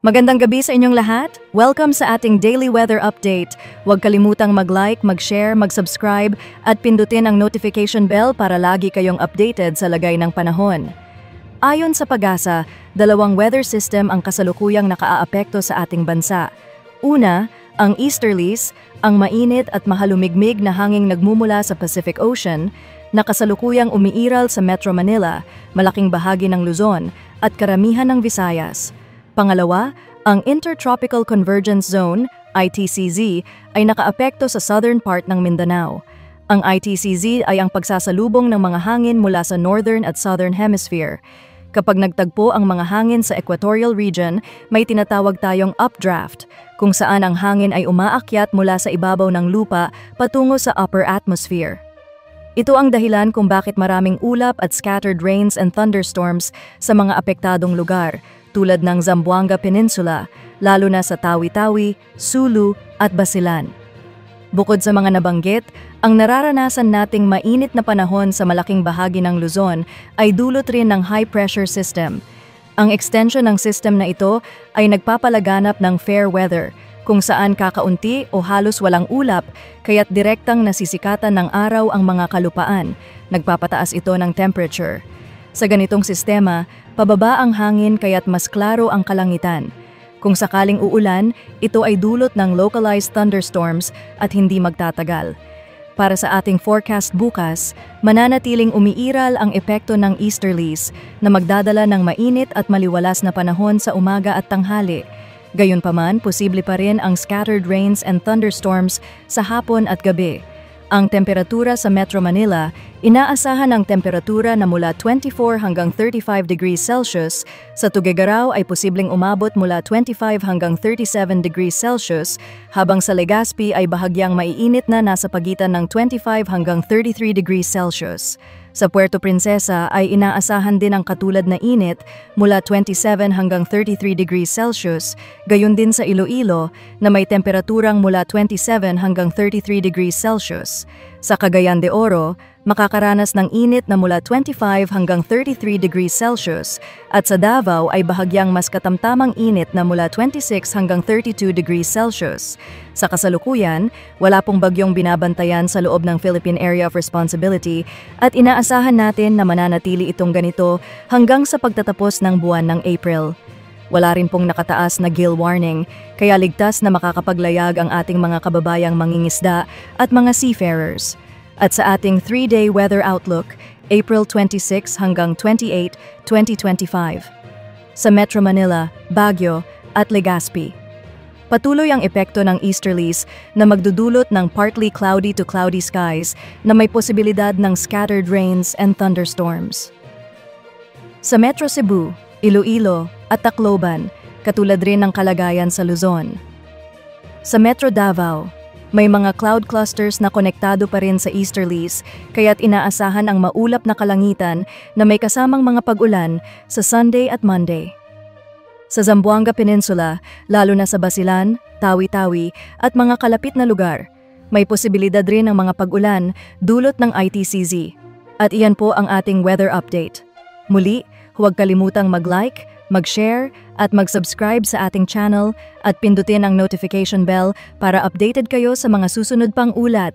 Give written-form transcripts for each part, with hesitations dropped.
Magandang gabi sa inyong lahat. Welcome sa ating daily weather update. Huwag kalimutang mag-like, mag-share, mag-subscribe at pindutin ang notification bell para lagi kayong updated sa lagay ng panahon. Ayon sa Pag-asa, dalawang weather system ang kasalukuyang nakaaapekto sa ating bansa. Una, ang easterlies, ang mainit at mahalumigmig na hanging nagmumula sa Pacific Ocean, na kasalukuyang umiiral sa Metro Manila, malaking bahagi ng Luzon at karamihan ng Visayas. Pangalawa, ang Intertropical Convergence Zone, ITCZ, ay nakaapekto sa southern part ng Mindanao. Ang ITCZ ay ang pagsasalubong ng mga hangin mula sa northern at southern hemisphere. Kapag nagtagpo ang mga hangin sa equatorial region, may tinatawag tayong updraft, kung saan ang hangin ay umaakyat mula sa ibabaw ng lupa patungo sa upper atmosphere. Ito ang dahilan kung bakit maraming ulap at scattered rains and thunderstorms sa mga apektadong lugar, tulad ng Zamboanga Peninsula, lalo na sa Tawi-Tawi, Sulu at Basilan. Bukod sa mga nabanggit, ang nararanasan nating mainit na panahon sa malaking bahagi ng Luzon ay dulot rin ng high-pressure system. Ang extension ng system na ito ay nagpapalaganap ng fair weather, kung saan kakaunti o halos walang ulap, kaya't direktang nasisikatan ng araw ang mga kalupaan. Nagpapataas ito ng temperature. Sa ganitong sistema, pababa ang hangin kaya't mas klaro ang kalangitan. Kung sakaling uulan, ito ay dulot ng localized thunderstorms at hindi magtatagal. Para sa ating forecast bukas, mananatiling umiiral ang epekto ng easterlies na magdadala ng mainit at maliwalas na panahon sa umaga at tanghali. Gayunpaman, posible pa rin ang scattered rains and thunderstorms sa hapon at gabi. Ang temperatura sa Metro Manila, inaasahan ang temperatura na mula 24 hanggang 35 degrees Celsius, sa Tuguegarao ay posibleng umabot mula 25 hanggang 37 degrees Celsius, habang sa Legazpi ay bahagyang maiinit na nasa pagitan ng 25 hanggang 33 degrees Celsius. Sa Puerto Princesa ay inaasahan din ang katulad na init mula 27 hanggang 33 degrees Celsius, gayon din sa Iloilo na may temperaturang mula 27 hanggang 33 degrees Celsius. Sa Cagayan de Oro, makakaranas ng init na mula 25 hanggang 33 degrees Celsius at sa Davao ay bahagyang mas katamtamang init na mula 26 hanggang 32 degrees Celsius. Sa kasalukuyan, wala pong bagyong binabantayan sa loob ng Philippine Area of Responsibility at inaasahan natin na mananatili itong ganito hanggang sa pagtatapos ng buwan ng April. Wala rin pong nakataas na gill warning, kaya ligtas na makakapaglayag ang ating mga kababayang mangingisda at mga seafarers. At sa ating 3-day weather outlook, April 26 hanggang 28, 2025. Sa Metro Manila, Baguio at Legazpi. Patuloy ang epekto ng easterlies na magdudulot ng partly cloudy to cloudy skies na may posibilidad ng scattered rains and thunderstorms. Sa Metro Cebu, Iloilo at Tacloban, katulad rin ng kalagayan sa Luzon. Sa Metro Davao, may mga cloud clusters na konektado pa rin sa easterlies, kaya't inaasahan ang maulap na kalangitan na may kasamang mga pag-ulan sa Sunday at Monday. Sa Zamboanga Peninsula, lalo na sa Basilan, Tawi-Tawi at mga kalapit na lugar, may posibilidad rin ng mga pag-ulan dulot ng ITCZ. At iyan po ang ating weather update. Muli, huwag kalimutang mag-like, mag-share at mag-subscribe sa ating channel at pindutin ang notification bell para updated kayo sa mga susunod pang ulat.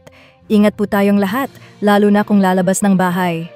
Ingat po tayong lahat, lalo na kung lalabas ng bahay.